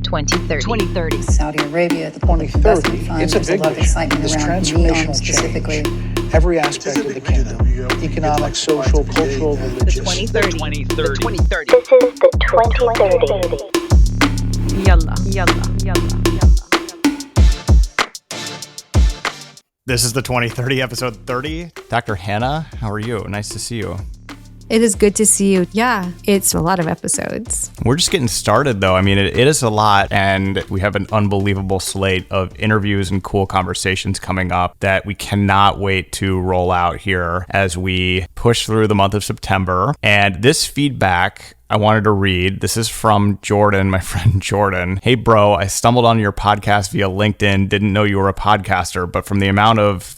2030. Saudi Arabia, the point of investment fund, It's a there's a big lot of vision. excitement This around transformational NEOM specifically. change. Every aspect of the kingdom, economic, social, cultural, religious. The 2030. This is the 2030. Yalla. This is the 2030 episode 30. Dr. Hanaa, how are you? Nice to see you. It is good to see you. Yeah, it's a lot of episodes. We're just getting started, though. I mean, it is a lot, and we have an unbelievable slate of interviews and cool conversations coming up that we cannot wait to roll out here as we push through the month of September. And this feedback I wanted to read. This is from Jordan, my friend Jordan. Hey, bro, I stumbled on your podcast via LinkedIn. Didn't know you were a podcaster, but from the amount of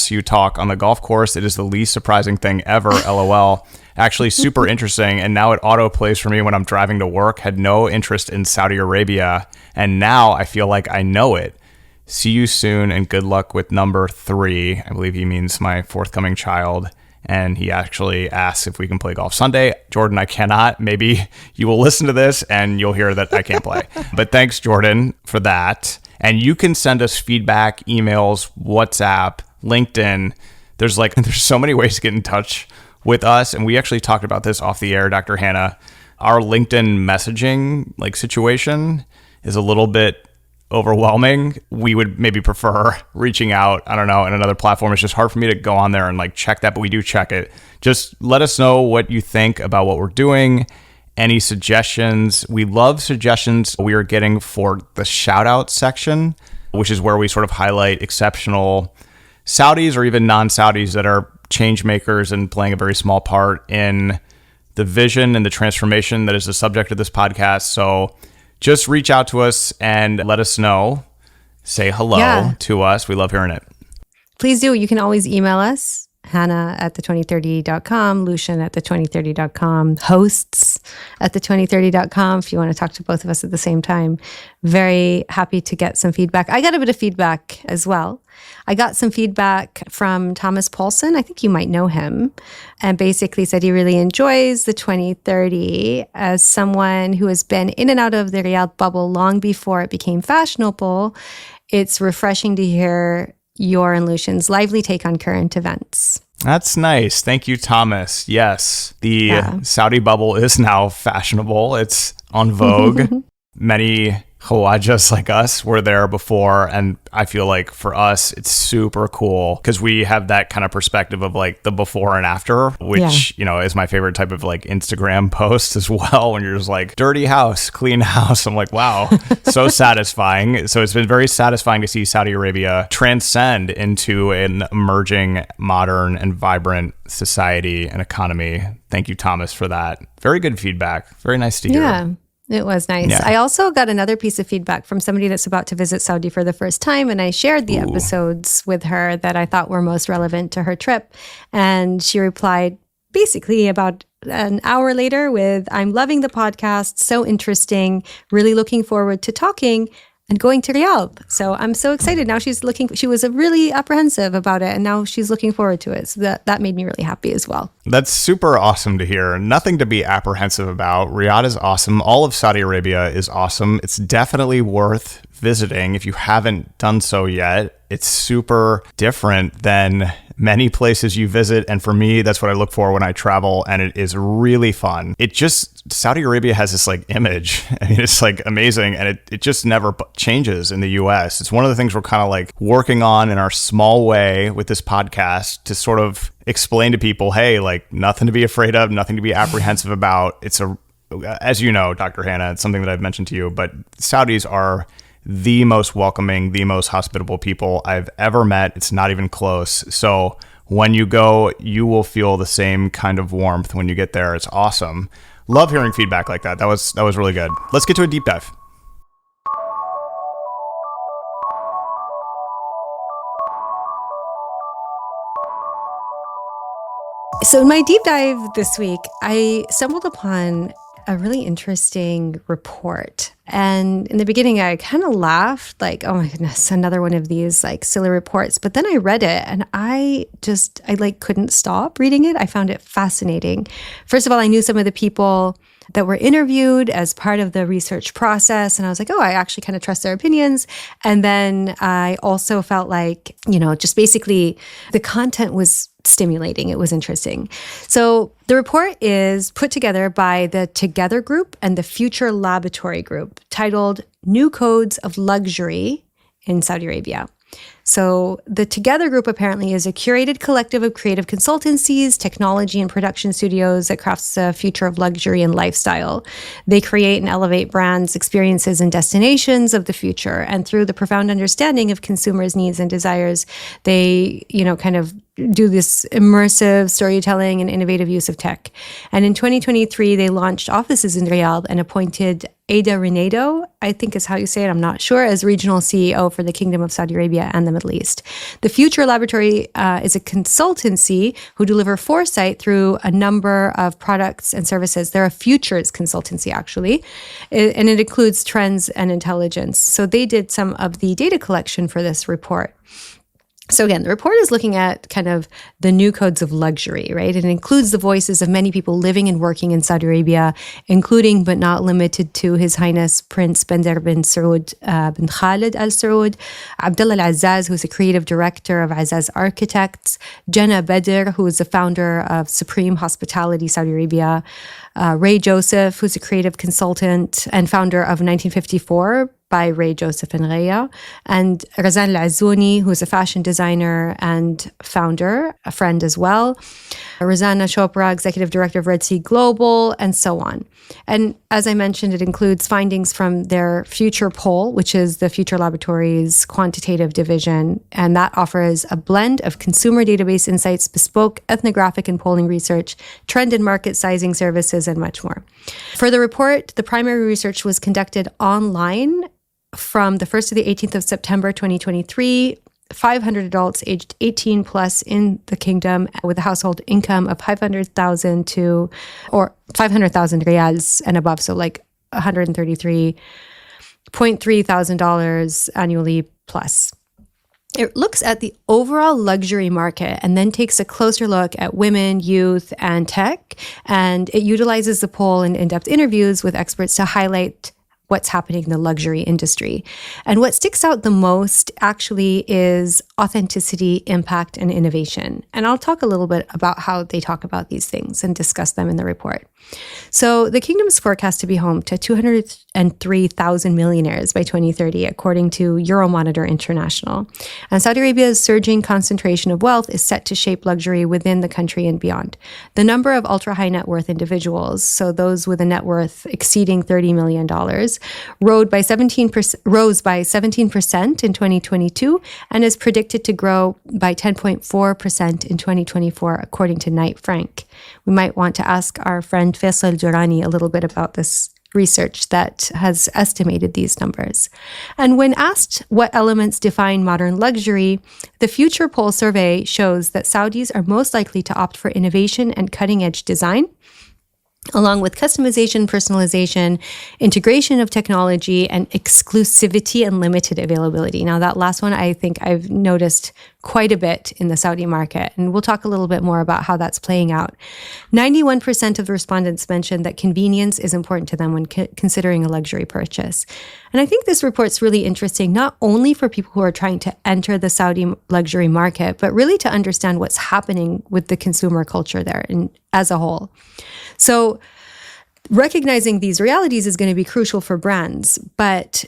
you talk on the golf course, it is the least surprising thing ever, LOL. Actually super interesting, and now it auto plays for me when I'm driving to work. Had no interest in Saudi Arabia, and now I feel like I know it. See you soon, and good luck with number 3. I believe he means my forthcoming child, and he actually asks if we can play golf Sunday. Jordan, I cannot. Maybe you will listen to this, and you'll hear that I can't play. But thanks, Jordan, for that. And you can send us feedback, emails, WhatsApp, LinkedIn. There's so many ways to get in touch with us. And we actually talked about this off the air, Dr. Hanaa. Our LinkedIn messaging situation is a little bit overwhelming. We would maybe prefer reaching out, I don't know, in another platform. It's just hard for me to go on there and check that, but we do check it. Just let us know what you think about what we're doing. Any suggestions? We love suggestions we are getting for the shout out section, which is where we sort of highlight exceptional Saudis or even non-Saudis that are change makers and playing a very small part in the vision and the transformation that is the subject of this podcast. So just reach out to us and let us know. Say hello to us. We love hearing it. Please do. You can always email us, Hanaa@the2030.com, Lucien@the2030.com, hosts at the2030.com if you want to talk to both of us at the same time. Very happy to get some feedback. I got a bit of feedback as well. I got some feedback from Thomas Paulson. I think you might know him, and basically said he really enjoys the 2030 as someone who has been in and out of the Riyadh bubble long before it became fashionable. It's refreshing to hear your and Lucien's lively take on current events. That's nice. Thank you, Thomas. Yes, the Saudi bubble is now fashionable. It's on vogue. Many Khawajas like us were there before, and I feel like for us it's super cool because we have that kind of perspective of the before and after, which is my favorite type of Instagram post as well, when you're just dirty house, clean house. I'm like, wow, so satisfying. So it's been very satisfying to see Saudi Arabia transcend into an emerging, modern and vibrant society and economy. Thank you, Thomas, for that. Very good feedback. Very nice to hear. Yeah. It was nice. Yeah. I also got another piece of feedback from somebody that's about to visit Saudi for the first time, and I shared the episodes with her that I thought were most relevant to her trip. And she replied basically about an hour later with, "I'm loving the podcast, so interesting, really looking forward to talking and going to Riyadh." So I'm so excited. Now she was really apprehensive about it, and now she's looking forward to it. So that made me really happy as well. That's super awesome to hear. Nothing to be apprehensive about. Riyadh is awesome. All of Saudi Arabia is awesome. It's definitely worth visiting if you haven't done so yet. It's super different than many places you visit. And for me, that's what I look for when I travel. And it is really fun. Saudi Arabia has this image. I mean, it's amazing. And it just never changes in the US. It's one of the things we're kind of working on in our small way with this podcast to sort of explain to people, hey, nothing to be afraid of, nothing to be apprehensive about. As you know, Dr. Hanaa, it's something that I've mentioned to you, but Saudis are the most welcoming, the most hospitable people I've ever met. It's not even close. So when you go, you will feel the same kind of warmth when you get there. It's awesome. Love hearing feedback like that. That was really good. Let's get to a deep dive. So in my deep dive this week, I stumbled upon a really interesting report. And in the beginning, I kind of laughed, like, oh my goodness, another one of these like silly reports. But then I read it and I couldn't stop reading it. I found it fascinating. First of all, I knew some of the people that were interviewed as part of the research process. And I was like, oh, I actually kind of trust their opinions. And then I also felt like, just basically the content was stimulating. It was interesting. So the report is put together by the Together Group and the Future Laboratory Group, titled New Codes of Luxury in Saudi Arabia. So the Together Group apparently is a curated collective of creative consultancies, technology, and production studios that crafts the future of luxury and lifestyle. They create and elevate brands, experiences, and destinations of the future. And through the profound understanding of consumers' needs and desires, they, kind of do this immersive storytelling and innovative use of tech. And in 2023, they launched offices in Riyadh and appointed Ada Renedo, I think is how you say it, I'm not sure, as regional CEO for the Kingdom of Saudi Arabia and the Middle East. The Future Laboratory is a consultancy who deliver foresight through a number of products and services. They're a futures consultancy, actually, and it includes trends and intelligence. So they did some of the data collection for this report. So again, the report is looking at kind of the new codes of luxury, right? It includes the voices of many people living and working in Saudi Arabia, including but not limited to His Highness Prince Bandar bin Saud bin Khalid Al Saud, Abdullah Al Azzaz, who's a creative director of Azzaz Architects, Jenna Bedr, who is the founder of Supreme Hospitality Saudi Arabia, Ray Joseph, who's a creative consultant and founder of 1954 by Ray Joseph and Raya, and Razan Al-Azzouni, who's a fashion designer and founder, a friend as well, Razana Chopra, executive director of Red Sea Global, and so on. And as I mentioned, it includes findings from their Future Poll, which is the Future Laboratories quantitative division, and that offers a blend of consumer database insights, bespoke ethnographic and polling research, trend and market sizing services, and much more. For the report, the primary research was conducted online from the 1st to the 18th of September 2023, 500 adults aged 18 plus in the kingdom with a household income of 500,000 riyals and above, so like $133.3 thousand annually plus. It looks at the overall luxury market and then takes a closer look at women, youth, and tech, and it utilizes the poll and in-depth interviews with experts to highlight what's happening in the luxury industry. And what sticks out the most actually is authenticity, impact, and innovation. And I'll talk a little bit about how they talk about these things and discuss them in the report. So the kingdom is forecast to be home to 203,000 millionaires by 2030, according to Euromonitor International. And Saudi Arabia's surging concentration of wealth is set to shape luxury within the country and beyond. The number of ultra-high net worth individuals, so those with a net worth exceeding $30 million, rose by 17% in 2022 and is predicted to grow by 10.4% in 2024, according to Knight Frank. We might want to ask our friend Faisal Durrani a little bit about this research that has estimated these numbers. And when asked what elements define modern luxury, the Future Poll survey shows that Saudis are most likely to opt for innovation and cutting-edge design, along with customization, personalization, integration of technology, and exclusivity and limited availability. Now, that last one, I think I've noticed quite a bit in the Saudi market, and we'll talk a little bit more about how that's playing out. 91% of the respondents mentioned that convenience is important to them when considering a luxury purchase. And I think this report's really interesting, not only for people who are trying to enter the Saudi luxury market, but really to understand what's happening with the consumer culture there as a whole. So recognizing these realities is going to be crucial for brands. But,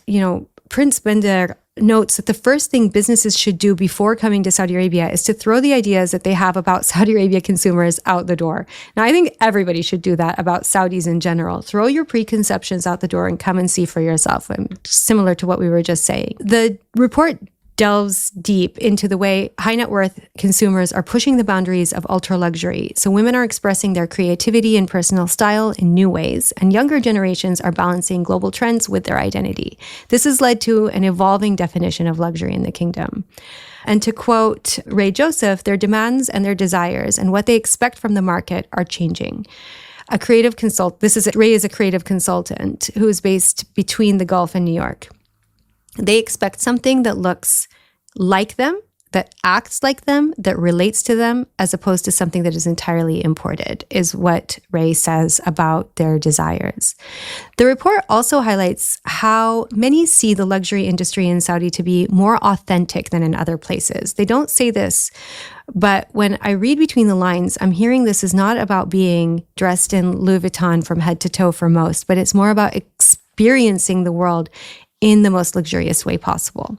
Prince Bandar notes that the first thing businesses should do before coming to Saudi Arabia is to throw the ideas that they have about Saudi Arabia consumers out the door. Now, I think everybody should do that about Saudis in general. Throw your preconceptions out the door and come and see for yourself, similar to what we were just saying. The report delves deep into the way high net worth consumers are pushing the boundaries of ultra luxury. So women are expressing their creativity and personal style in new ways, and younger generations are balancing global trends with their identity. This has led to an evolving definition of luxury in the kingdom. And to quote Ray Joseph, their demands and their desires and what they expect from the market are changing. Ray is a creative consultant who is based between the Gulf and New York. They expect something that looks like them, that acts like them, that relates to them, as opposed to something that is entirely imported, is what Ray says about their desires. The report also highlights how many see the luxury industry in Saudi to be more authentic than in other places. They don't say this, but when I read between the lines, I'm hearing this is not about being dressed in Louis Vuitton from head to toe for most, but it's more about experiencing the world in the most luxurious way possible.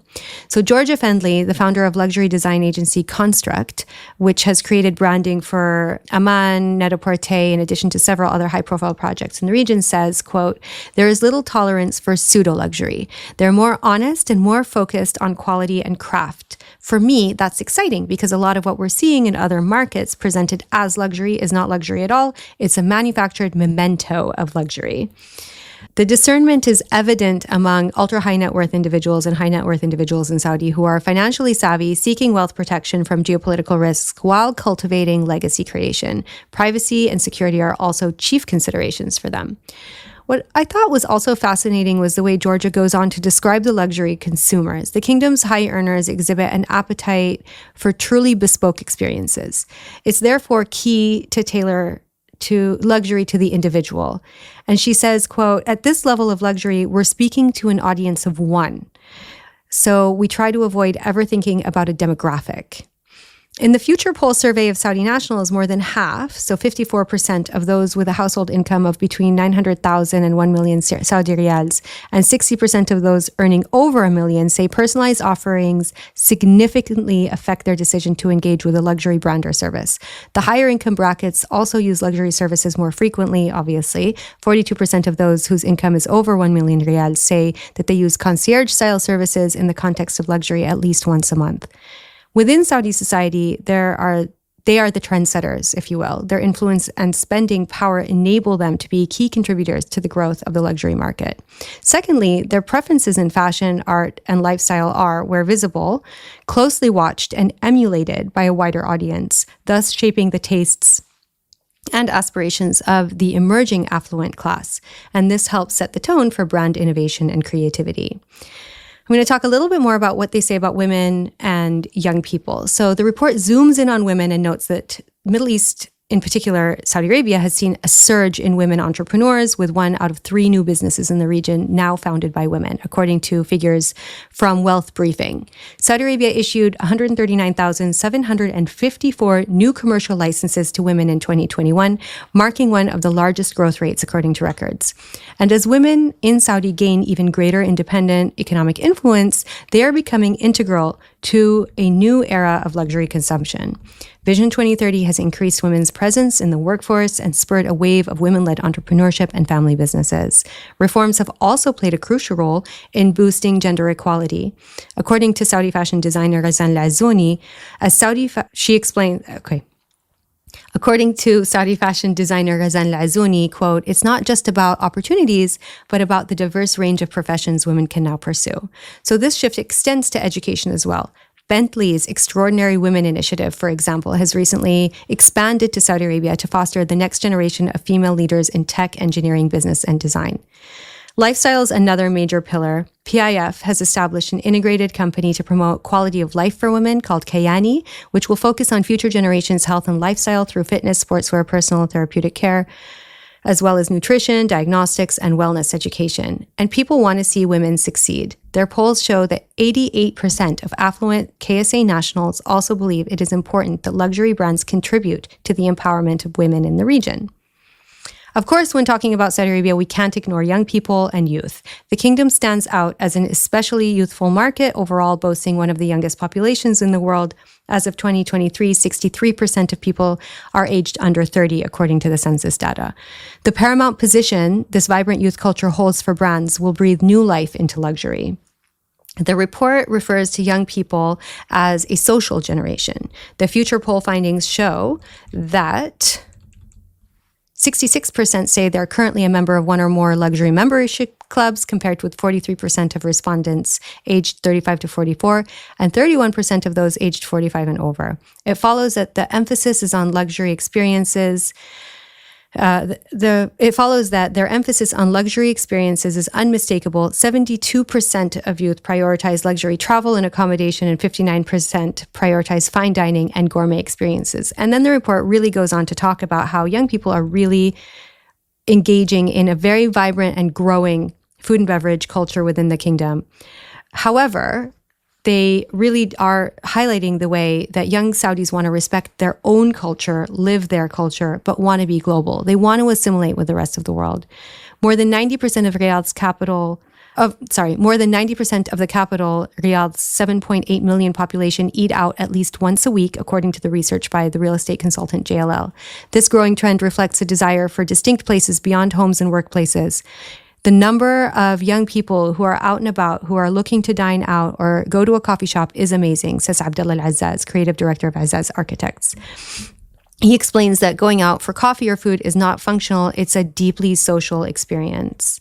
So Georgia Fendley, the founder of luxury design agency Construct, which has created branding for Amman, Net-a-Porter, in addition to several other high-profile projects in the region, says, quote, "There is little tolerance for pseudo-luxury. They're more honest and more focused on quality and craft. For me, that's exciting because a lot of what we're seeing in other markets presented as luxury is not luxury at all. It's a manufactured memento of luxury." The discernment is evident among ultra-high net worth individuals and high net worth individuals in Saudi who are financially savvy, seeking wealth protection from geopolitical risks while cultivating legacy creation. Privacy and security are also chief considerations for them. What I thought was also fascinating was the way Georgia goes on to describe the luxury consumers. The kingdom's high earners exhibit an appetite for truly bespoke experiences. It's therefore key to tailor to luxury to the individual. And she says, quote, "At this level of luxury, we're speaking to an audience of one. So we try to avoid ever thinking about a demographic." In the Future Poll survey of Saudi nationals, more than half, so 54% of those with a household income of between 900,000 and 1 million Saudi riyals, and 60% of those earning over a million say personalized offerings significantly affect their decision to engage with a luxury brand or service. The higher income brackets also use luxury services more frequently, obviously. 42% of those whose income is over 1 million riyals say that they use concierge-style services in the context of luxury at least once a month. Within Saudi society, they are the trendsetters, if you will. Their influence and spending power enable them to be key contributors to the growth of the luxury market. Secondly, their preferences in fashion, art, and lifestyle are, where visible, closely watched and emulated by a wider audience, thus shaping the tastes and aspirations of the emerging affluent class. And this helps set the tone for brand innovation and creativity. I'm going to talk a little bit more about what they say about women and young people. So the report zooms in on women and notes that Middle East, in particular, Saudi Arabia, has seen a surge in women entrepreneurs, with 1 out of 3 new businesses in the region now founded by women, according to figures from Wealth Briefing. Saudi Arabia issued 139,754 new commercial licenses to women in 2021, marking one of the largest growth rates according to records. And as women in Saudi gain even greater independent economic influence, they are becoming integral to a new era of luxury consumption. Vision 2030 has increased women's presence in the workforce and spurred a wave of women-led entrepreneurship and family businesses. According to Saudi fashion designer Ghazan Al-Azouni, According to Saudi fashion designer Ghazan Al-Azouni, quote, "It's not just about opportunities, but about the diverse range of professions women can now pursue." So this shift extends to education as well. Bentley's Extraordinary Women Initiative, for example, has recently expanded to Saudi Arabia to foster the next generation of female leaders in tech, engineering, business, and design. Lifestyle is another major pillar. PIF has established an integrated company to promote quality of life for women called Kayani, which will focus on future generations' health and lifestyle through fitness, sportswear, personal and therapeutic care, as well as nutrition, diagnostics, and wellness education. And people want to see women succeed. Their polls show that 88% of affluent KSA nationals also believe it is important that luxury brands contribute to the empowerment of women in the region. Of course, when talking about Saudi Arabia, we can't ignore young people and youth. The kingdom stands out as an especially youthful market, overall boasting one of the youngest populations in the world. As of 2023, 63% of people are aged under 30, according to the census data. The paramount position this vibrant youth culture holds for brands will breathe new life into luxury. The report refers to young people as a social generation. The Future Poll findings show that 66% say they're currently a member of one or more luxury membership clubs, compared with 43% of respondents aged 35 to 44 and 31% of those aged 45 and over. It follows that the emphasis is on luxury experiences It follows that their emphasis on luxury experiences is unmistakable. 72% of youth prioritize luxury travel and accommodation, and 59% prioritize fine dining and gourmet experiences. And then the report really goes on to talk about how young people are really engaging in a very vibrant and growing food and beverage culture within the kingdom. However, they really are highlighting the way that young Saudis want to respect their own culture, live their culture, but want to be global. They want to assimilate with the rest of the world. More than 90% of the capital, Riyadh's 7.8 million population eat out at least once a week, according to the research by the real estate consultant JLL. This growing trend reflects a desire for distinct places beyond homes and workplaces. The number of young people who are out and about, who are looking to dine out or go to a coffee shop is amazing, says Abdullah Al-Azzaz, creative director of Azzaz Architects. He explains that going out for coffee or food is not functional, it's a deeply social experience.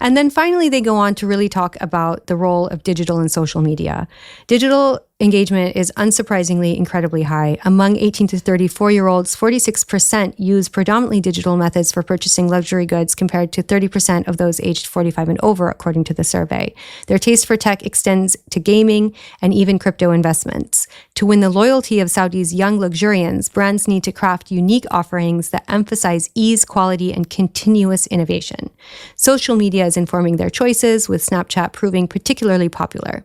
And then finally, they go on to really talk about the role of digital and social media. Digital engagement is unsurprisingly incredibly high. Among 18 to 34-year-olds, 46% use predominantly digital methods for purchasing luxury goods compared to 30% of those aged 45 and over, according to the survey. Their taste for tech extends to gaming and even crypto investments. To win the loyalty of Saudi's young luxurians, brands need to craft unique offerings that emphasize ease, quality, and continuous innovation. Social media is informing their choices, with Snapchat proving particularly popular.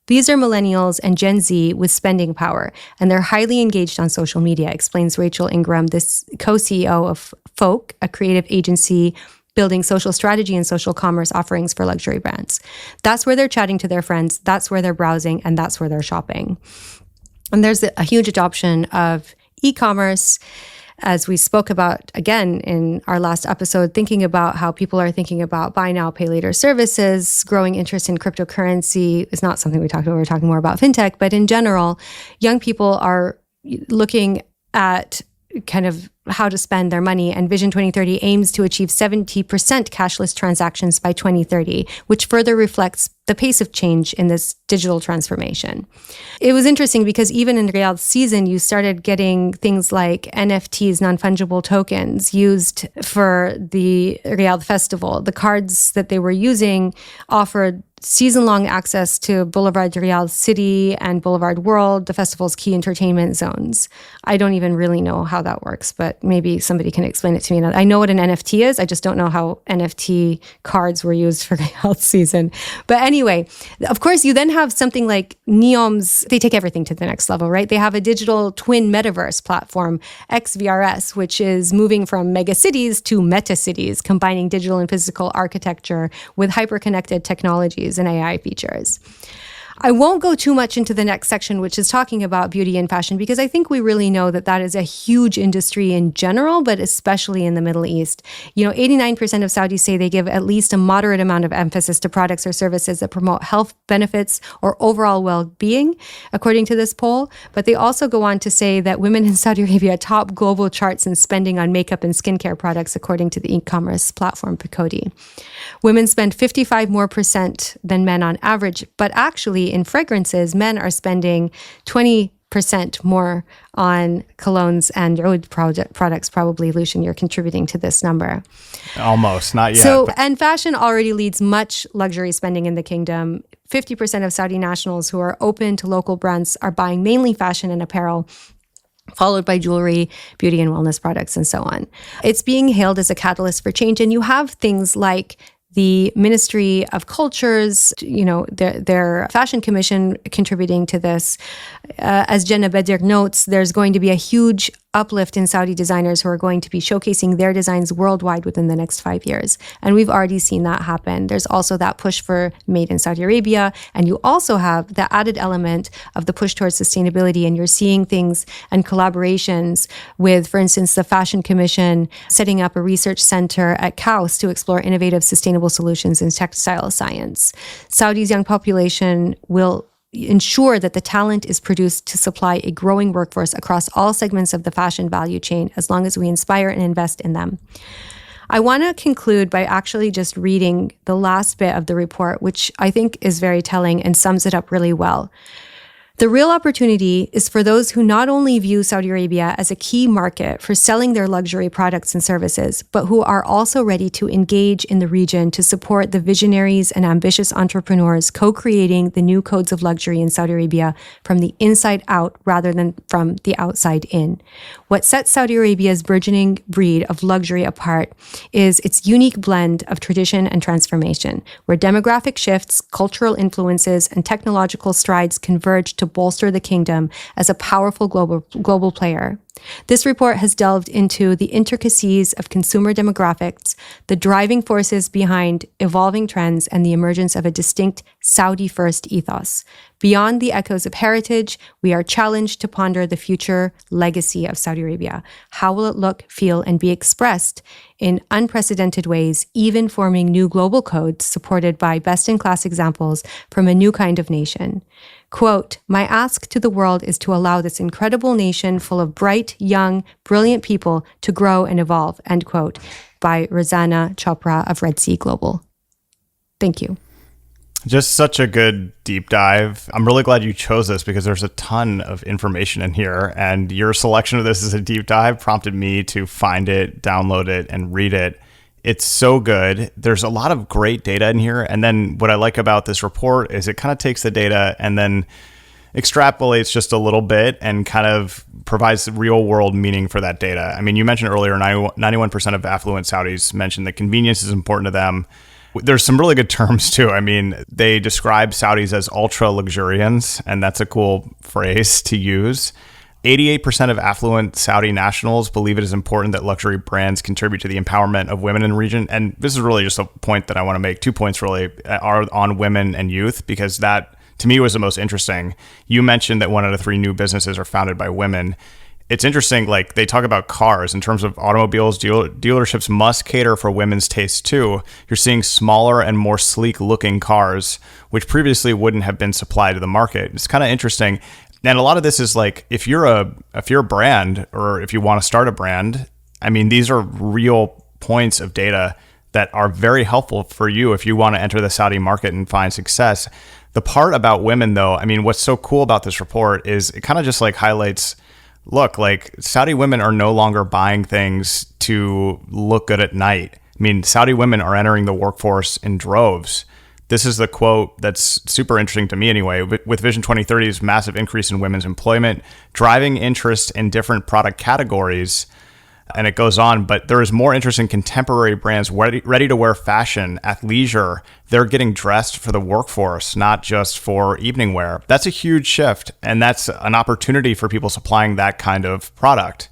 These are millennials and Gen Z with spending power, and they're highly engaged on social media, explains Rachel Ingram, this co-CEO of Folk, a creative agency building social strategy and social commerce offerings for luxury brands. That's where they're chatting to their friends, that's where they're browsing, and that's where they're shopping. And there's a huge adoption of e-commerce, as we spoke about again in our last episode, thinking about how people are thinking about buy now, pay later services. Growing interest in cryptocurrency is not something we talked about. We're talking more about fintech, but in general, young people are looking at kind of how to spend their money, and Vision 2030 aims to achieve 70% cashless transactions by 2030, which further reflects the pace of change in this digital transformation. It was interesting because even in Riyadh's season, you started getting things like NFTs, non-fungible tokens, used for the Riyadh festival. The cards that they were using offered season-long access to Boulevard Riyadh City and Boulevard World, the festival's key entertainment zones. I don't even really know how that works, but maybe somebody can explain it to me. I know what an NFT is. I just don't know how NFT cards were used for Riyadh season. But anyway, of course, you then have something like NEOM's. They take everything to the next level, right? They have a digital twin metaverse platform, XVRS, which is moving from mega cities to meta cities, combining digital and physical architecture with hyper-connected technologies and AI features. I won't go too much into the next section, which is talking about beauty and fashion, because I think we really know that that is a huge industry in general, but especially in the Middle East. 89% of Saudis say they give at least a moderate amount of emphasis to products or services that promote health benefits or overall well-being, according to this poll. But they also go on to say that women in Saudi Arabia top global charts in spending on makeup and skincare products, according to the e-commerce platform Picodi. Women spend 55% more than men on average, but actually in fragrances, men are spending 20% more on colognes and oud products. Probably, Lucien, you're contributing to this number. Almost, not yet. And fashion already leads much luxury spending in the kingdom. 50% of Saudi nationals who are open to local brands are buying mainly fashion and apparel, followed by jewelry, beauty and wellness products, and so on. It's being hailed as a catalyst for change. And you have things like the Ministry of Cultures, their fashion commission contributing to this. As Jenna Bedir notes, there's going to be a huge uplift in Saudi designers who are going to be showcasing their designs worldwide within the next 5 years. And we've already seen that happen. There's also that push for made in Saudi Arabia. And you also have the added element of the push towards sustainability. And you're seeing things and collaborations with, for instance, the Fashion Commission setting up a research center at KAUS to explore innovative sustainable solutions in textile science. Saudi's young population will ensure that the talent is produced to supply a growing workforce across all segments of the fashion value chain, as long as we inspire and invest in them. I want to conclude by actually just reading the last bit of the report, which I think is very telling and sums it up really well. The real opportunity is for those who not only view Saudi Arabia as a key market for selling their luxury products and services, but who are also ready to engage in the region to support the visionaries and ambitious entrepreneurs co-creating the new codes of luxury in Saudi Arabia from the inside out rather than from the outside in. What sets Saudi Arabia's burgeoning breed of luxury apart is its unique blend of tradition and transformation, where demographic shifts, cultural influences, and technological strides converge to bolster the kingdom as a powerful global player. This report has delved into the intricacies of consumer demographics, the driving forces behind evolving trends, and the emergence of a distinct Saudi-first ethos. Beyond the echoes of heritage, we are challenged to ponder the future legacy of Saudi Arabia. How will it look, feel, and be expressed in unprecedented ways, even forming new global codes supported by best-in-class examples from a new kind of nation? Quote, "My ask to the world is to allow this incredible nation full of bright, young, brilliant people to grow and evolve," end quote, by Rosanna Chopra of Red Sea Global. Thank you. Just such a good deep dive. I'm really glad you chose this because there's a ton of information in here, and your selection of this as a deep dive prompted me to find it, download it, and read it. It's so good. There's a lot of great data in here. And then what I like about this report is it kind of takes the data and then extrapolates just a little bit and kind of provides real world meaning for that data. I mean, you mentioned earlier, 91% of affluent Saudis mentioned that convenience is important to them. There's some really good terms too. I mean, they describe Saudis as ultra luxurians, and that's a cool phrase to use. 88% of affluent Saudi nationals believe it is important that luxury brands contribute to the empowerment of women in the region. And this is really just a point that I want to make. 2 points really are on women and youth, because that, to me, was the most interesting. You mentioned that 1 out of 3 new businesses are founded by women. It's interesting, like they talk about cars in terms of automobiles, dealerships must cater for women's tastes too. You're seeing smaller and more sleek looking cars, which previously wouldn't have been supplied to the market. It's kind of interesting. And a lot of this is like, if you're a brand, or if you want to start a brand, I mean, these are real points of data that are very helpful for you if you want to enter the Saudi market and find success. The part about women though, I mean, what's so cool about this report is it kind of just like highlights, look, like Saudi women are no longer buying things to look good at night. I mean, Saudi women are entering the workforce in droves. This is the quote that's super interesting to me anyway. With Vision 2030's massive increase in women's employment, driving interest in different product categories, and it goes on, but there is more interest in contemporary brands ready to wear fashion, athleisure. They're getting dressed for the workforce, not just for evening wear. That's a huge shift, and that's an opportunity for people supplying that kind of product.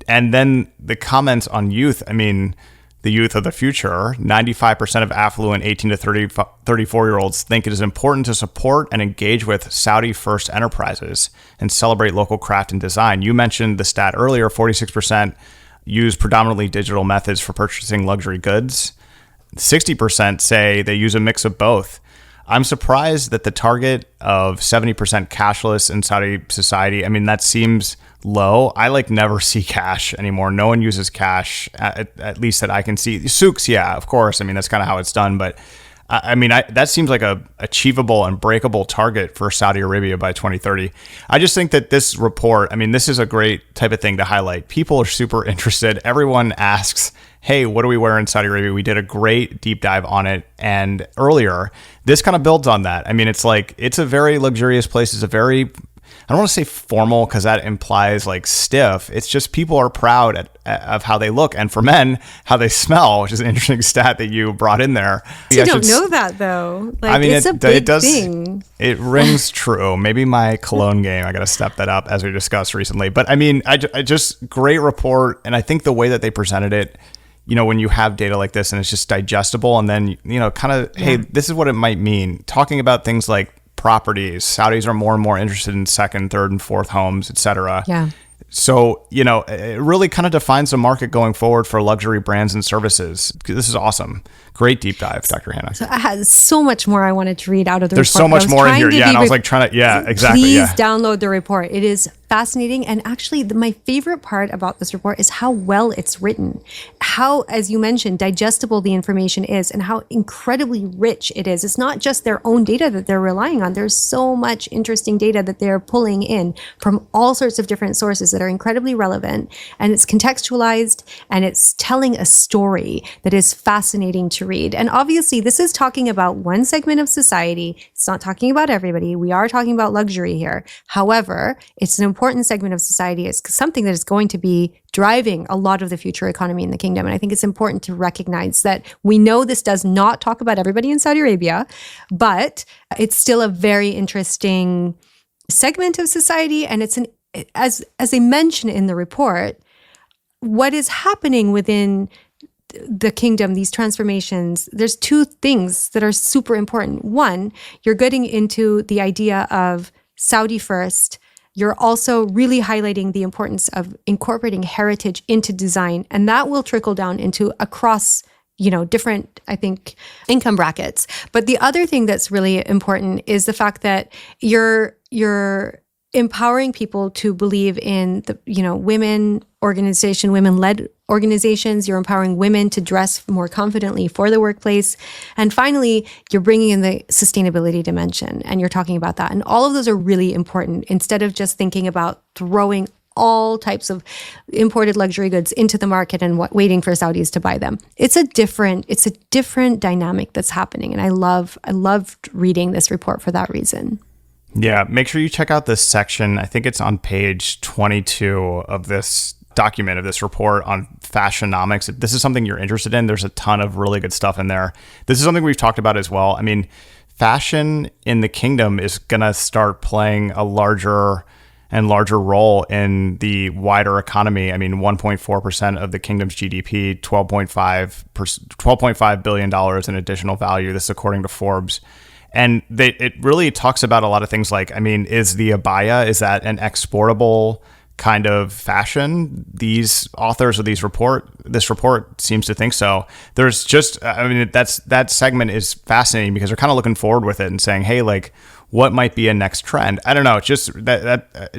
And then the comments on youth, I mean, the youth of the future, 95% of affluent 18 to 34-year-olds think it is important to support and engage with Saudi-first enterprises and celebrate local craft and design. You mentioned the stat earlier, 46% use predominantly digital methods for purchasing luxury goods. 60% say they use a mix of both. I'm surprised that the target of 70% cashless in Saudi society, I mean, that seems low. I like never see cash anymore. No one uses cash, at least that I can see. Souks, yeah, of course. I mean, that's kind of how it's done. But I mean, that seems like a achievable and breakable target for Saudi Arabia by 2030. I just think that this report, I mean, this is a great type of thing to highlight. People are super interested. Everyone asks, hey, what do we wear in Saudi Arabia? We did a great deep dive on it. And earlier, this kind of builds on that. I mean, it's like, it's a very luxurious place. It's a very, I don't want to say formal because that implies like stiff. It's just people are proud of how they look. And for men, how they smell, which is an interesting stat that you brought in there. You don't know that though. Like, I mean, it's a big thing. It rings true. Maybe my cologne game, I got to step that up as we discussed recently. But I mean, I just great report. And I think the way that they presented it, you know, when you have data like this and it's just digestible and then, you know, kind of, hey, this is what it might mean. Talking about things like properties. Saudis are more and more interested in second, third, and fourth homes, etc. Yeah. So, you know, it really kind of defines the market going forward for luxury brands and services. This is awesome. Great deep dive, Dr. Hanaa. So I had so much more I wanted to read out of the There's report. so much more in here. Yeah, and I was like trying to, exactly. Please download the report. It is fascinating. And actually, my favorite part about this report is how well it's written, how, as you mentioned, digestible the information is, and how incredibly rich it is. It's not just their own data that they're relying on. There's so much interesting data that they're pulling in from all sorts of different sources that are incredibly relevant. And it's contextualized, and it's telling a story that is fascinating to read. And obviously, this is talking about one segment of society. It's not talking about everybody. We are talking about luxury here. However, it's an important segment of society. It's something that is going to be driving a lot of the future economy in the kingdom. And I think it's important to recognize that we know this does not talk about everybody in Saudi Arabia, but it's still a very interesting segment of society. And it's as they mention in the report, what is happening within the kingdom, these transformations, there's two things that are super important. One, you're getting into the idea of Saudi first. You're also really highlighting the importance of incorporating heritage into design, and that will trickle down into across, different, I think, income brackets. But the other thing that's really important is the fact that you're empowering people to believe in the, women-led organizations. You're empowering women to dress more confidently for the workplace. And finally, you're bringing in the sustainability dimension, and you're talking about that. And all of those are really important, instead of just thinking about throwing all types of imported luxury goods into the market and waiting for Saudis to buy them. It's a different dynamic that's happening. And I loved reading this report for that reason. Yeah, make sure you check out this section. I think it's on page 22 of this document, of this report on fashionomics. If this is something you're interested in, there's a ton of really good stuff in there. This is something we've talked about as well. I mean, fashion in the kingdom is going to start playing a larger and larger role in the wider economy. I mean, 1.4% of the kingdom's GDP, $12.5 billion in additional value. This is according to Forbes. And it really talks about a lot of things like, I mean, is the abaya, is that an exportable kind of fashion? These authors of this report seems to think so. There's just, that segment is fascinating because they're kind of looking forward with it and saying, hey, like, what might be a next trend? I don't know. It's just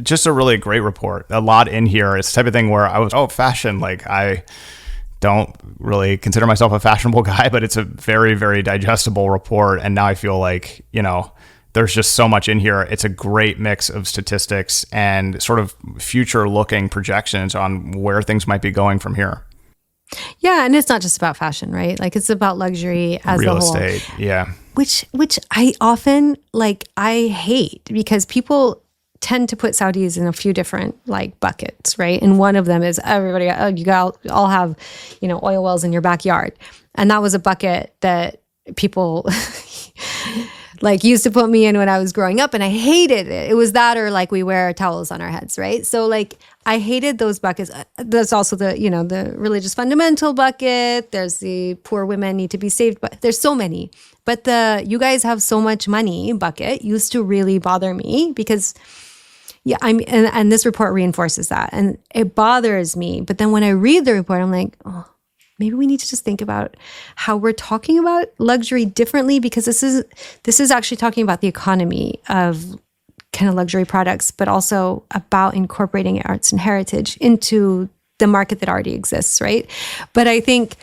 just a really great report. A lot in here. It's the type of thing where I was, fashion, like I don't really consider myself a fashionable guy, but it's a very, very digestible report. And now I feel like, there's just so much in here. It's a great mix of statistics and sort of future looking projections on where things might be going from here. Yeah. And it's not just about fashion, right? Like, it's about luxury as real a whole. estate. Yeah. Which I often, I hate, because people tend to put Saudis in a few different buckets, right? And one of them is everybody, you all have, oil wells in your backyard. And that was a bucket that people used to put me in when I was growing up, and I hated it. It was that, or we wear towels on our heads, right? So I hated those buckets. There's also the, the religious fundamental bucket. There's the poor women need to be saved, but there's so many. But the you guys have so much money bucket used to really bother me, because and this report reinforces that, and it bothers me. But then when I read the report, I'm like, maybe we need to just think about how we're talking about luxury differently, because this is actually talking about the economy of kind of luxury products, but also about incorporating arts and heritage into the market that already exists, right? But I think,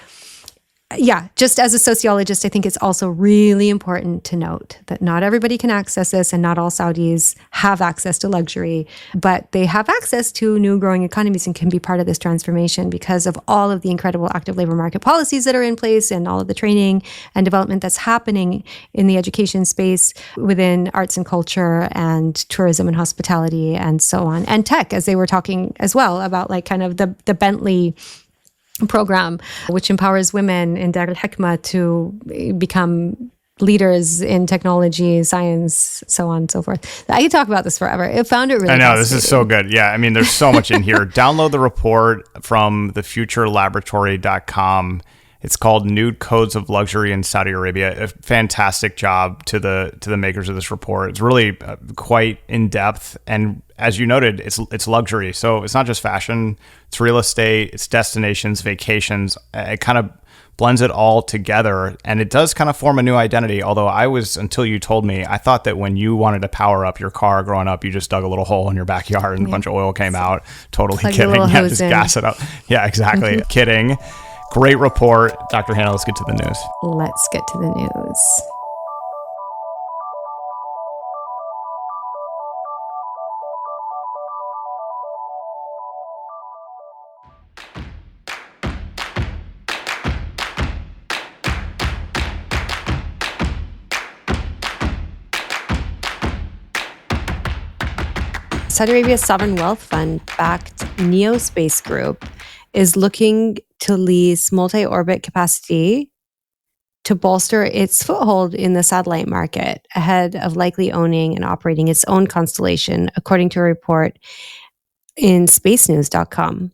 just as a sociologist, I think it's also really important to note that not everybody can access this, and not all Saudis have access to luxury, but they have access to new growing economies and can be part of this transformation because of all of the incredible active labor market policies that are in place, and all of the training and development that's happening in the education space within arts and culture and tourism and hospitality and so on. And tech, as they were talking as well about kind of the Bentley program, which empowers women in Dar al-Hikmah to become leaders in technology, science, so on and so forth. I could talk about this forever. I found it really I know, this is so good. Yeah, I mean, there's so much in here. Download the report from thefuturelaboratory.com. It's called Nude Codes of Luxury in Saudi Arabia. A fantastic job to the makers of this report. It's really quite in depth, and as you noted, it's luxury. So it's not just fashion; it's real estate, it's destinations, vacations. It kind of blends it all together, and it does kind of form a new identity. Although until you told me, I thought that when you wanted to power up your car growing up, you just dug a little hole in your backyard and a bunch of oil came out. Totally Plug kidding. your little Yeah, hose just in. gas it up. Yeah, exactly. Kidding. Great report. Dr. Hanaa, let's get to the news. Let's get to the news. Saudi Arabia's sovereign wealth fund-backed Neospace Group is looking to lease multi-orbit capacity to bolster its foothold in the satellite market ahead of likely owning and operating its own constellation, according to a report in spacenews.com.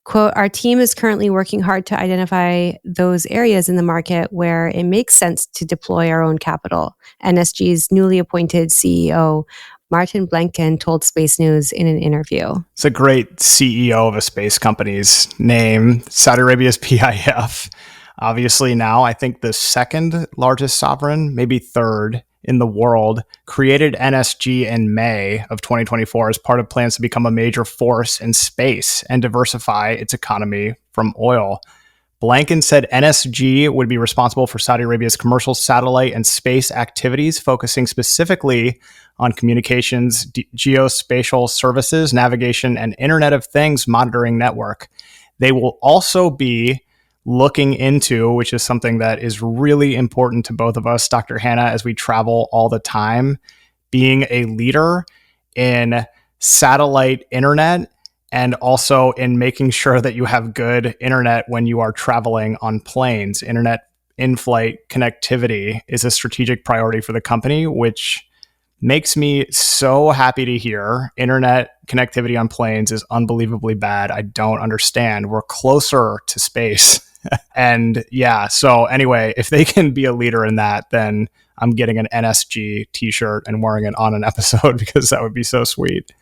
Quote, our team is currently working hard to identify those areas in the market where it makes sense to deploy our own capital, NSG's newly appointed CEO, Martin Blanken, told Space News in an interview. It's a great CEO of a space company's name, Saudi Arabia's PIF. Obviously now, I think the second largest sovereign, maybe third in the world, created NSG in May of 2024 as part of plans to become a major force in space and diversify its economy from oil. Blanken said NSG would be responsible for Saudi Arabia's commercial satellite and space activities, focusing specifically on communications, geospatial services, navigation, and Internet of Things monitoring network. They will also be looking into, which is something that is really important to both of us, Dr. Hanaa, as we travel all the time, being a leader in satellite internet and also in making sure that you have good internet when you are traveling on planes. Internet in-flight connectivity is a strategic priority for the company, which makes me so happy to hear. Internet connectivity on planes is unbelievably bad. I don't understand. We're closer to space. And yeah, so anyway, if they can be a leader in that, then I'm getting an NSG t-shirt and wearing it on an episode because that would be so sweet.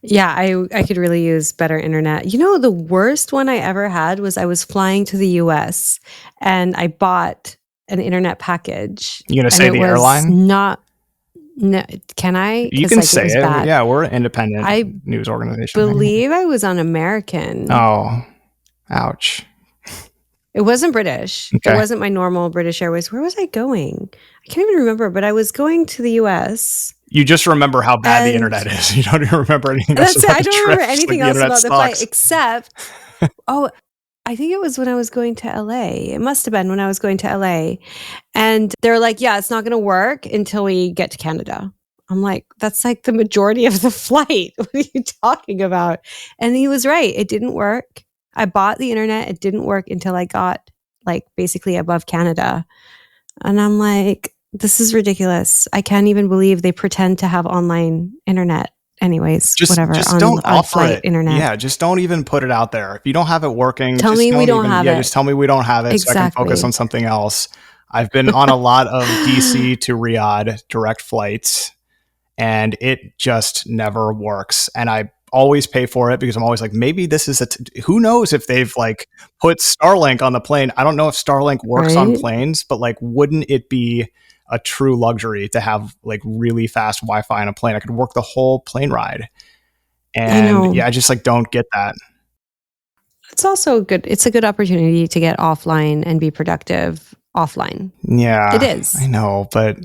Yeah, I could really use better internet. You know, the worst one I ever had was I was flying to the US and I bought an internet package. You gonna and say it the was airline? No, can I? You 'Cause, can like, say was it. bad. Yeah, we're an independent I news organization. believe I was on American. Oh, ouch. It wasn't British. Okay. It wasn't my normal British Airways. Where was I going? I can't even remember, but I was going to the US. You just remember how bad the And- internet is. You don't even remember anything else That's it. about I the don't remember trip. It's anything like else the about internet the flight sucks. except, I think it was when I was going to LA. It must have been when I was going to LA. And they're like, yeah, it's not going to work until we get to Canada. I'm like, that's like the majority of the flight. What are you talking about? And he was right. It didn't work. I bought the internet. It didn't work until I got like basically above Canada. And I'm like, this is ridiculous. I can't even believe they pretend to have online internet. Anyways, whatever. Just on, don't on offer flight it. internet. Yeah, just don't even put it out there. If you don't have it working, Tell just me we don't even, have yeah, it. just tell me we don't have it so I can focus Exactly. on something else. I've been on a lot of DC to Riyadh direct flights, and it just never works. And I always pay for it because I'm always like, maybe this is who knows if they've like put Starlink on the plane. I don't know if Starlink works on Right? planes, but like, wouldn't it be a true luxury to have like really fast Wi-Fi on a plane? I could work the whole plane ride. I know. And yeah, I just like don't get that. It's also good. It's a good opportunity to get offline and be productive offline. Yeah, It is. I know, but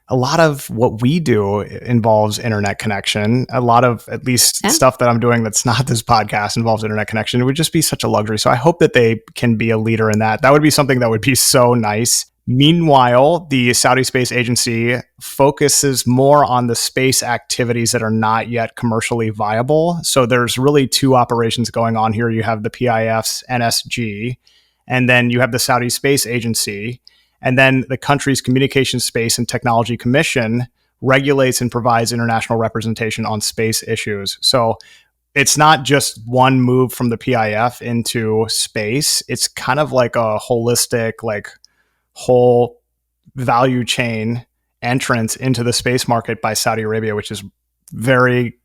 a lot of what we do involves internet connection. A lot of at least Yeah. stuff that I'm doing that's not this podcast involves internet connection. It would just be such a luxury. So I hope that they can be a leader in that. That would be something that would be so nice. Meanwhile, the Saudi Space Agency focuses more on the space activities that are not yet commercially viable. So there's really two operations going on here. You have the PIF's NSG, and then you have the Saudi Space Agency. And then the country's Communications, Space, and Technology Commission regulates and provides international representation on space issues. So it's not just one move from the PIF into space. It's kind of like a holistic, like whole value chain entrance into the space market by Saudi Arabia, which is very,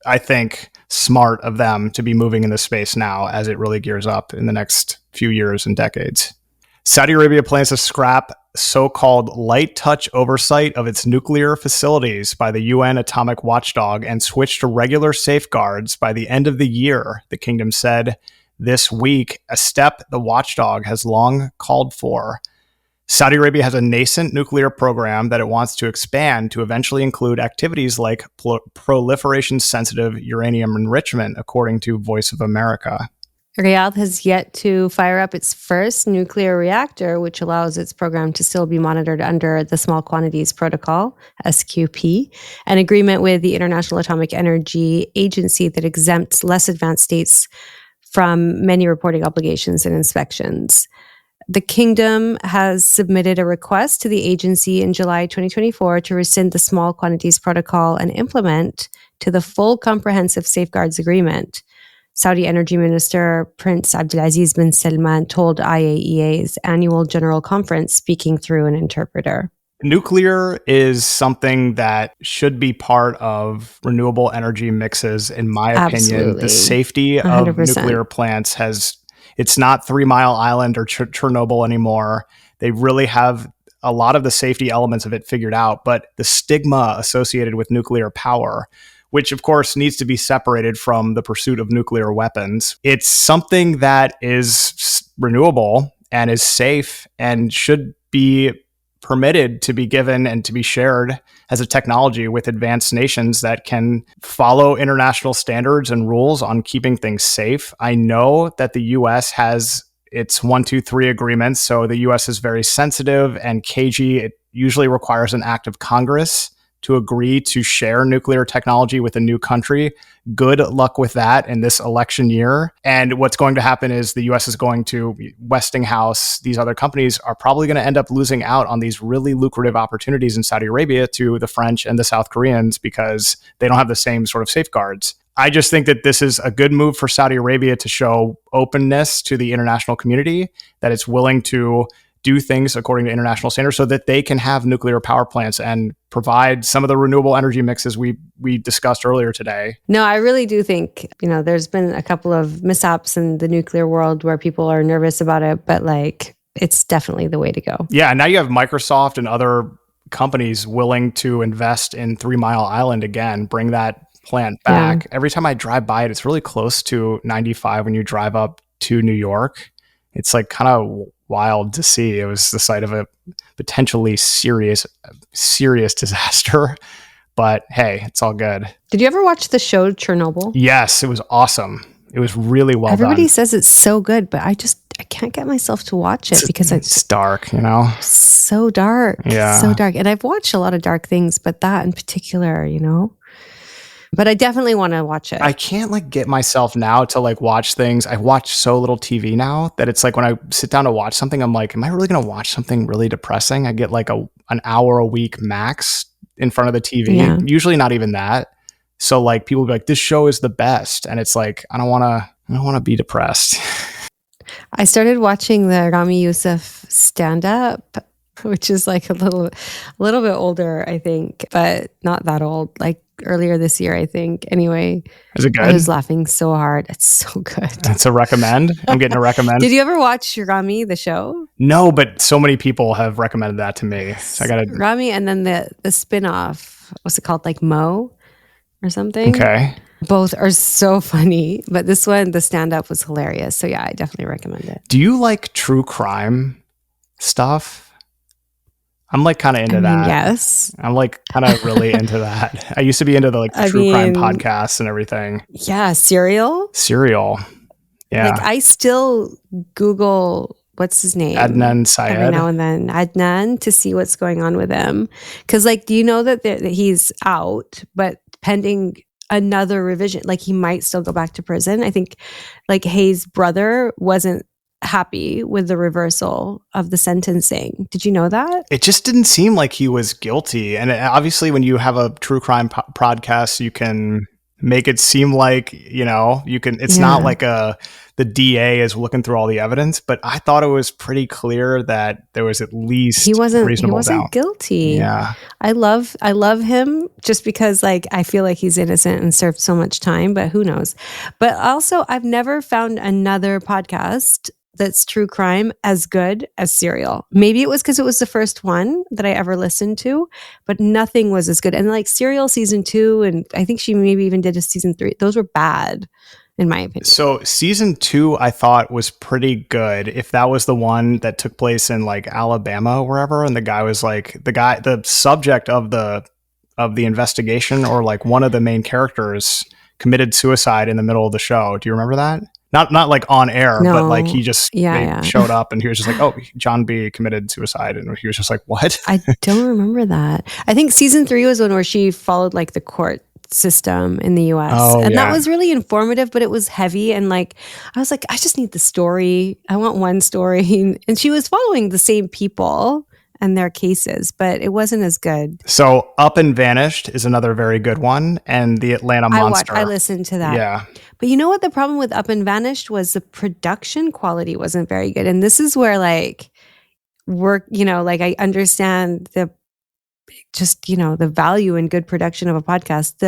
I think, smart of them to be moving into space now as it really gears up in the next few years and decades. Saudi Arabia plans to scrap so-called light touch oversight of its nuclear facilities by the UN atomic watchdog and switch to regular safeguards by the end of the year, the kingdom said this week, a step the watchdog has long called for. Saudi Arabia has a nascent nuclear program that it wants to expand to eventually include activities like proliferation-sensitive uranium enrichment, according to Voice of America. Riyadh has yet to fire up its first nuclear reactor, which allows its program to still be monitored under the Small Quantities Protocol, SQP, an agreement with the International Atomic Energy Agency that exempts less advanced states from many reporting obligations and inspections. The kingdom has submitted a request to the agency in July 2024 to rescind the Small Quantities Protocol and implement to the full comprehensive safeguards agreement. Saudi Energy Minister Prince Abdulaziz bin Salman told IAEA's annual general conference, speaking through an interpreter. Nuclear is something that should be part of renewable energy mixes, in my opinion. Absolutely. The safety 100%. of nuclear plants it's not 3 Mile Island or Chernobyl anymore. They really have a lot of the safety elements of it figured out, but the stigma associated with nuclear power, which of course needs to be separated from the pursuit of nuclear weapons. It's something that is renewable and is safe and should be permitted to be given and to be shared as a technology with advanced nations that can follow international standards and rules on keeping things safe. I know that the US has its 1, 2, 3 agreements, so the US is very sensitive and cagey. It usually requires an act of Congress to agree to share nuclear technology with a new country. Good luck with that in this election year. And what's going to happen is the US is going to, Westinghouse, these other companies are probably going to end up losing out on these really lucrative opportunities in Saudi Arabia to the French and the South Koreans because they don't have the same sort of safeguards. I just think that this is a good move for Saudi Arabia to show openness to the international community, that it's willing to do things according to international standards so that they can have nuclear power plants and provide some of the renewable energy mixes we discussed earlier today. No, I really do think, there's been a couple of mishaps in the nuclear world where people are nervous about it, but it's definitely the way to go. Yeah, and now you have Microsoft and other companies willing to invest in 3 Mile Island again, bring that plant back. Yeah. Every time I drive by it, it's really close to 95 when you drive up to New York. It's kind of wild to see. It was the site of a potentially serious disaster, but hey, it's all good. Did you ever watch the show Chernobyl? Yes, it was awesome. It was really well Everybody done. says it's so good, but I can't get myself to watch it because it's dark, so dark. Yeah. So dark. And I've watched a lot of dark things, but that in particular, But I definitely want to watch it. I can't get myself now to watch things. I watch so little TV now that it's when I sit down to watch something, I'm am I really going to watch something really depressing? I get an hour a week max in front of the TV. Yeah. Usually not even that. So people be this show is the best. And it's I don't want to be depressed. I started watching the Rami Youssef stand-up, which is a little bit older, I think, but not that old. Earlier this year, I think. Anyway, is it good? I was laughing so hard. It's so good. That's a recommend. I'm getting a recommend. Did you ever watch Rami, the show? No, but so many people have recommended that to me. So I got Rami, and then the spin-off. What's it called? Mo or something? Okay. Both are so funny, but this one, the stand-up was hilarious. So yeah, I definitely recommend it. Do you like true crime stuff? I'm kind of into that. Yes. I'm kind of really into that. I used to be into the true crime podcasts and everything. Yeah. Serial. Yeah. I still Google, what's his name? Adnan Syed. Every now and then. Adnan, to see what's going on with him. Because do you know that he's out, but pending another revision, he might still go back to prison. I think Hayes' brother wasn't happy with the reversal of the sentencing. Did you know that? It just didn't seem like he was guilty. And obviously when you have a true crime podcast, you can make it seem it's not the DA is looking through all the evidence, but I thought it was pretty clear that there was at least reasonable doubt. Guilty. Yeah. I love him just because I feel like he's innocent and served so much time, but who knows? But also I've never found another podcast that's true crime as good as Serial. Maybe it was because it was the first one that I ever listened to, but nothing was as good. And like Serial season 2, and I think she maybe even did a season 3. Those were bad, in my opinion. So season 2, I thought was pretty good. If that was the one that took place in like Alabama or wherever, and the guy was like the subject of the investigation, or like one of the main characters committed suicide in the middle of the show. Do you remember that? Not like on air, No. but like he just Yeah. showed up and he was just like, oh, John B. committed suicide. And he was just like, what? I don't remember that. I think season 3 was one where she followed like the court system in the US. Oh, and yeah. that was really informative, but it was heavy. And like, I was like, I just need the story. I want one story. And she was following the same people and their cases, but it wasn't as good. So Up and Vanished is another very good one. And The Atlanta Monster. I listened to that. Yeah. But you know what the problem with Up and Vanished was? The production quality wasn't very good. And this is where like like I understand the value in good production of a podcast.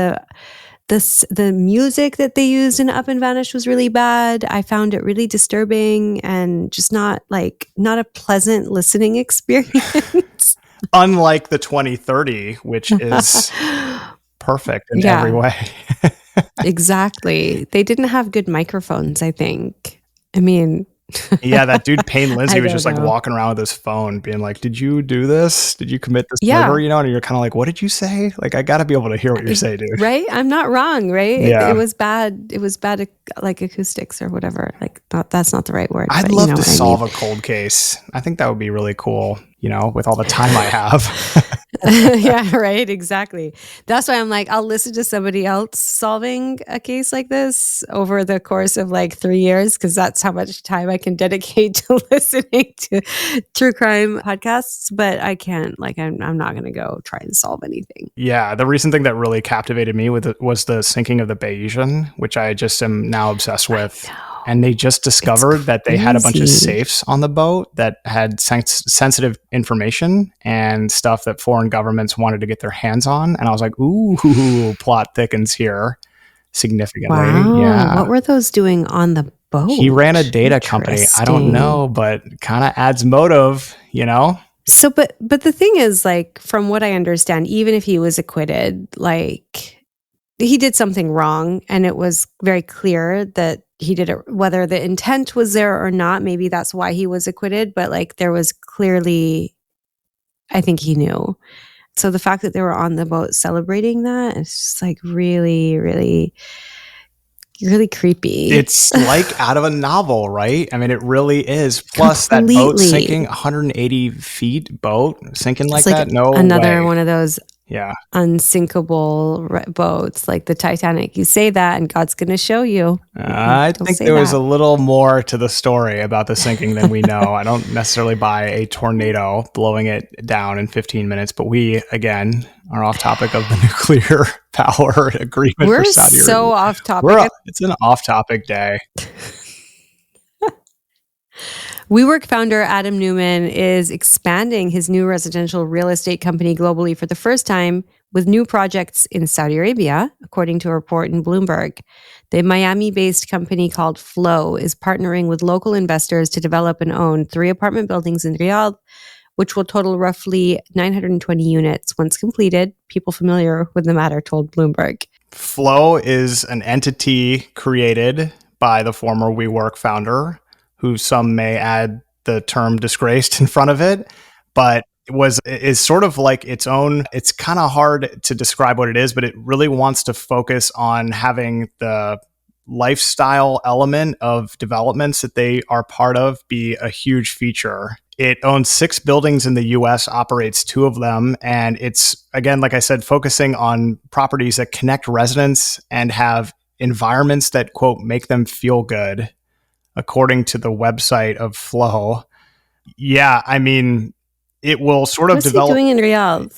The music that they used in Up and Vanished was really bad. I found it really disturbing and just not a pleasant listening experience. Unlike the 2030, which is perfect in every way. Exactly. They didn't have good microphones, I think. I mean, yeah, that dude Payne Lindsay was just like know. walking around with his phone being like, did you do this? Did you commit this Yeah. murder? And you're kind of like, what did you say? Like, I got to be able to hear what you're saying, dude. Right? I'm not wrong, right? Yeah. It was bad. It was bad, like acoustics or whatever. Like, that's not the right word. I'd but love you know to what I solve mean. a cold case. I think that would be really cool, with all the time I have. Yeah, right. Exactly. That's why I'm like, I'll listen to somebody else solving a case like this over the course of like 3 years, because that's how much time I can dedicate to listening to true crime podcasts. But I can't, like, I'm not going to go try and solve anything. Yeah, the recent thing that really captivated me was the sinking of the Bayesian, which I just am now obsessed with. And they just discovered that they had a bunch of crazy. safes on the boat that had sensitive information and stuff that foreign governments wanted to get their hands on. And I was like, ooh, plot thickens here significantly. Wow. Yeah. What were those doing on the boat? He ran a data company. I don't know, but kind of adds motive, So, but the thing is, like, from what I understand, even if he was acquitted, like, he did something wrong, and it was very clear that he did it, whether the intent was there or not. Maybe that's why he was acquitted, but like, there was clearly, I think he knew. So the fact that they were on the boat celebrating that, it's just like really, really, really creepy. It's like out of a novel, right? I mean, it really is. Plus, that boat Completely. sinking 180 feet boat sinking like It's like that. No another way. one of those Yeah. unsinkable boats, like the Titanic. You say that, and God's going to show you. I Don't think say there was that. a little more to the story about the sinking than we know. I don't necessarily buy a tornado blowing it down in 15 minutes, but we, again, are off topic of the nuclear power agreement We're for Saudi so Arabia. off topic. It's an off-topic day. WeWork founder Adam Newman is expanding his new residential real estate company globally for the first time with new projects in Saudi Arabia, according to a report in Bloomberg. The Miami-based company called Flow is partnering with local investors to develop and own 3 apartment buildings in Riyadh, which will total roughly 920 units once completed. People familiar with the matter told Bloomberg. Flow is an entity created by the former WeWork founder, who some may add the term disgraced in front of it, but is sort of like its own. It's kind of hard to describe what it is, but it really wants to focus on having the lifestyle element of developments that they are part of be a huge feature. It owns 6 buildings in the US, operates 2 of them, and it's, again, like I said, focusing on properties that connect residents and have environments that, quote, make them feel good, according to the website of Flow. Yeah, I mean, it will sort of What's develop. he doing in Riyadh?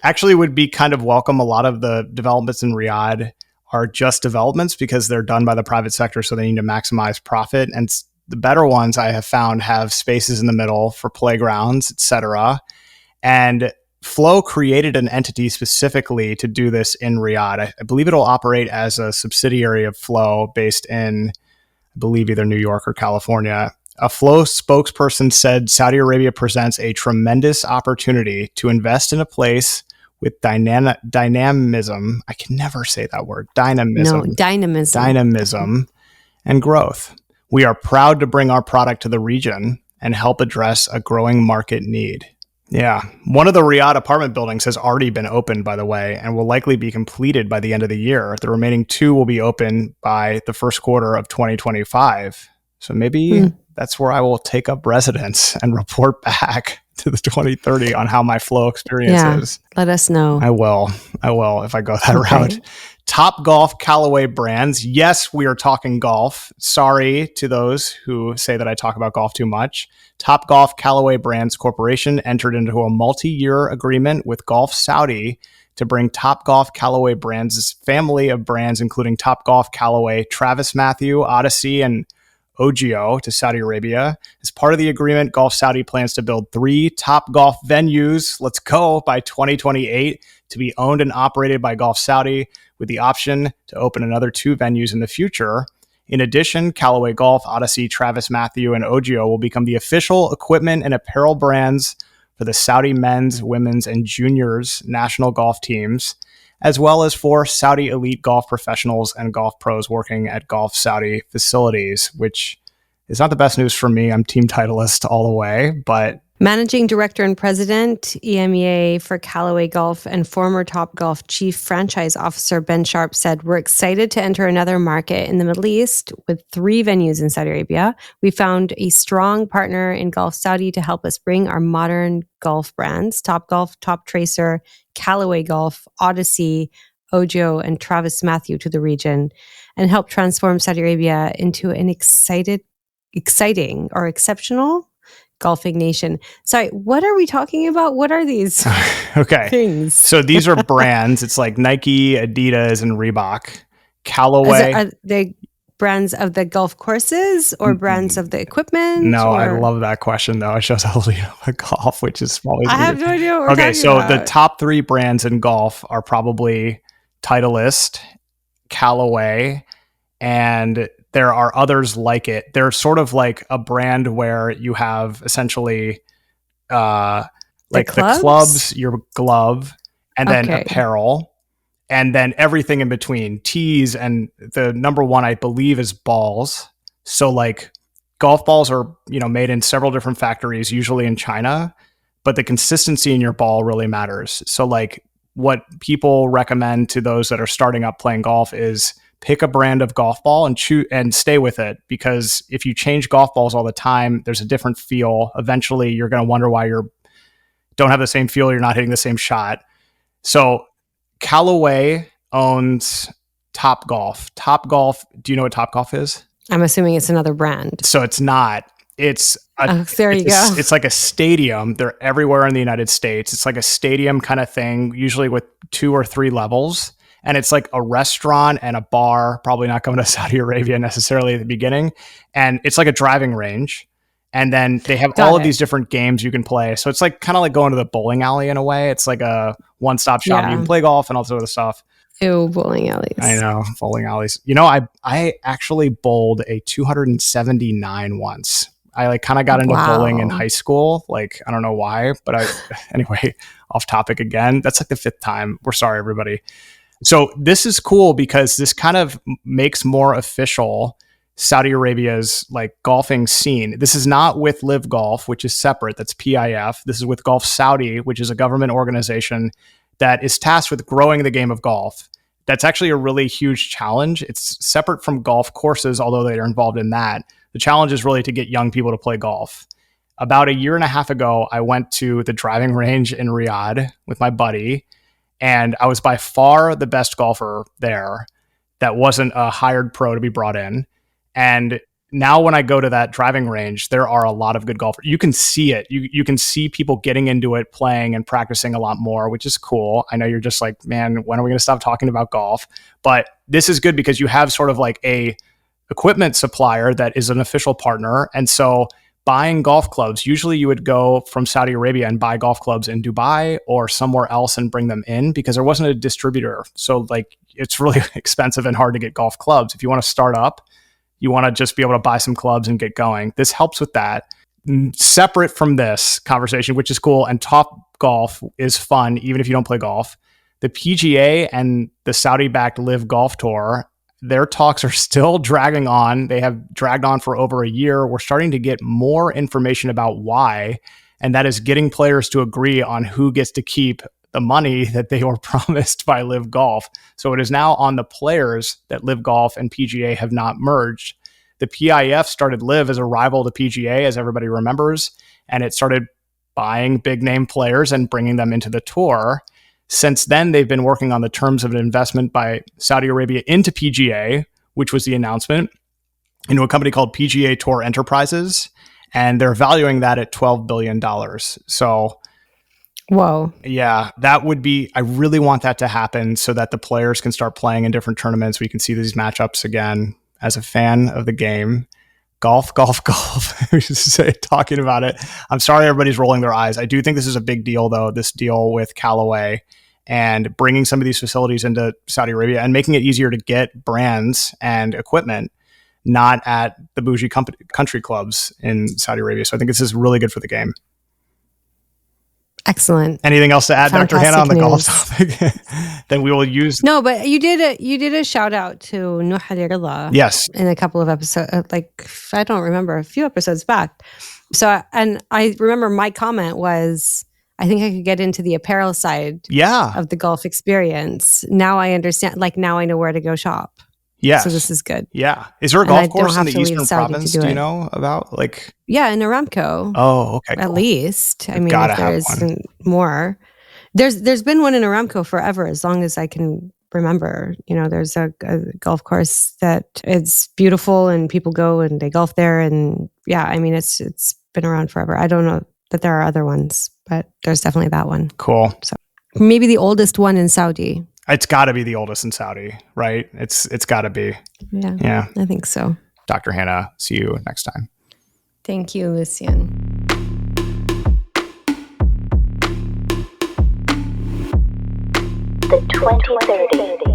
Actually, would be kind of welcome. A lot of the developments in Riyadh are just developments because they're done by the private sector, so they need to maximize profit. And the better ones I have found have spaces in the middle for playgrounds, etc. And Flow created an entity specifically to do this in Riyadh. I believe it'll operate as a subsidiary of Flow based in I believe either New York or California. A Flow spokesperson said Saudi Arabia presents a tremendous opportunity to invest in a place with dynamism. I can never say that word. Dynamism. Dynamism and growth. We are proud to bring our product to the region and help address a growing market need. Yeah. One of the Riyadh apartment buildings has already been opened, by the way, and will likely be completed by the end of the year. The remaining 2 will be open by the first quarter of 2025. So maybe that's where I will take up residence and report back to the 2030 on how my Flow experience is. Let us know. I will if I go that route. Top Golf Callaway brands. Yes, we are talking golf. Sorry to those who say that I talk about golf too much. Top Golf Callaway Brands Corporation entered into a multi-year agreement with Golf Saudi to bring Top Golf Callaway Brands' family of brands, including Top Golf Callaway, Travis Mathew, Odyssey, and Ogio to Saudi Arabia. As part of the agreement, Golf Saudi plans to build 3 Top Golf venues, let's go, by 2028 to be owned and operated by Golf Saudi, with the option to open another 2 venues in the future. In addition, Callaway Golf, Odyssey, Travis Mathew, and Ogio will become the official equipment and apparel brands for the Saudi men's, women's, and juniors national golf teams, as well as for Saudi elite golf professionals and golf pros working at Golf Saudi facilities, which is not the best news for me. I'm team Titleist all the way, but... Managing Director and President, EMEA for Callaway Golf and former Topgolf Chief Franchise Officer Ben Sharp said, "We're excited to enter another market in the Middle East with 3 venues in Saudi Arabia. We found a strong partner in Golf Saudi to help us bring our modern golf brands, Topgolf, Top Tracer, Callaway Golf, Odyssey, Ogio, and Travis Mathew to the region and help transform Saudi Arabia into an exciting or exceptional golfing nation." Sorry, what are we talking about? What are these things? So these are brands. It's like Nike, Adidas, and Reebok. Callaway. Are they brands of the golf courses or brands of the equipment? No, I love that question though. It shows how little you know about golf, which is always I have no idea what we're talking so about. the top 3 brands in golf are probably Titleist, Callaway, and there are others like it. They're sort of like a brand where you have essentially like the clubs, your glove, and then apparel, and then everything in between, tees, and the number 1, I believe, is balls. So like golf balls are, made in several different factories, usually in China, but the consistency in your ball really matters. So like what people recommend to those that are starting up playing golf is pick a brand of golf ball and stay with it, because if you change golf balls all the time, there's a different feel. Eventually, you're going to wonder why you don't have the same feel. You're not hitting the same shot. So Callaway owns Top Golf. Top Golf. Do you know what Top Golf is? I'm assuming it's another brand. So it's not. It's there you go. It's like a stadium. They're everywhere in the United States. It's like a stadium kind of thing, usually with 2 or 3 levels. And it's like a restaurant and a bar, probably not going to Saudi Arabia necessarily at the beginning. And it's like a driving range. And then they have all of these different games you can play. So it's like kind of like going to the bowling alley in a way. It's like a one-stop shop. You can play golf and all this other stuff. Ew, bowling alleys. I know, bowling alleys. I actually bowled a 279 once. I like kind of got into bowling in high school. Like, I don't know why, but anyway, off topic again. That's like the 5th time. We're sorry, everybody. So this is cool because this kind of makes more official Saudi Arabia's like golfing scene. This is not with Live Golf, which is separate. That's PIF. This is with Golf Saudi, which is a government organization that is tasked with growing the game of golf. That's actually a really huge challenge. It's separate from golf courses, although they are involved in that. The challenge is really to get young people to play golf. About a year and a half ago, I went to the driving range in Riyadh with my buddy, and I was by far the best golfer there that wasn't a hired pro to be brought in. And now when I go to that driving range, there are a lot of good golfers. You can see it. You can see people getting into it, playing and practicing a lot more, which is cool. I know you're just like, man, when are we going to stop talking about golf? But this is good because you have sort of like a equipment supplier that is an official partner. And so buying golf clubs, usually you would go from Saudi Arabia and buy golf clubs in Dubai or somewhere else and bring them in because there wasn't a distributor. So like it's really expensive and hard to get golf clubs. If you want to start up, You want to just be able to buy some clubs and get going. This helps with that. Separate from this conversation, which is cool, and Top Golf is fun, even if you don't play golf. The PGA and the Saudi-backed Live Golf Tour, their talks are still dragging on. They have dragged on for over a year. We're starting to get more information about why, and that is getting players to agree on who gets to keep the money that they were promised by Live Golf. So it is now on the players that Live Golf and PGA have not merged. The PIF started Live as a rival to PGA, as everybody remembers, and it started buying big name players and bringing them into the tour. Since then, they've been working on the terms of an investment by Saudi Arabia into PGA, which was the announcement, into a company called PGA Tour Enterprises, and they're valuing that at $12 billion. So, whoa. Yeah, that would be, I really want that to happen so that the players can start playing in different tournaments. We can see these matchups again. As a fan of the game, golf. Talking about it. I'm sorry everybody's rolling their eyes. I do think this is a big deal, though, this deal with Callaway and bringing some of these facilities into Saudi Arabia and making it easier to get brands and equipment, not at the bougie country clubs in Saudi Arabia. So I think this is really good for the game. Excellent. Anything else to add, Fantastic Dr. Hanaa, on the golf news. topic? Then we will use. No, but you did a shout out to Nuh Halirullah. Yes. In a couple of episodes, I don't remember, a few episodes back. So, and I remember my comment was, I think I could get into the apparel side of the golf experience. Now I understand, now I know where to go shop. Yes. So this is good. Yeah. Is there a golf course in the Eastern Province? Do you know about? Yeah, in Aramco. Oh, okay. At least. I mean, if there isn't more. There's been one in Aramco forever, as long as I can remember. There's a golf course that is beautiful and people go and they golf there. And yeah, I mean, it's been around forever. I don't know that there are other ones, but there's definitely that one. Cool. So maybe the oldest one in Saudi. It's got to be the oldest in Saudi, right? It's got to be. Yeah, I think so. Dr. Hanaa, see you next time. Thank you, Lucien. The 2030.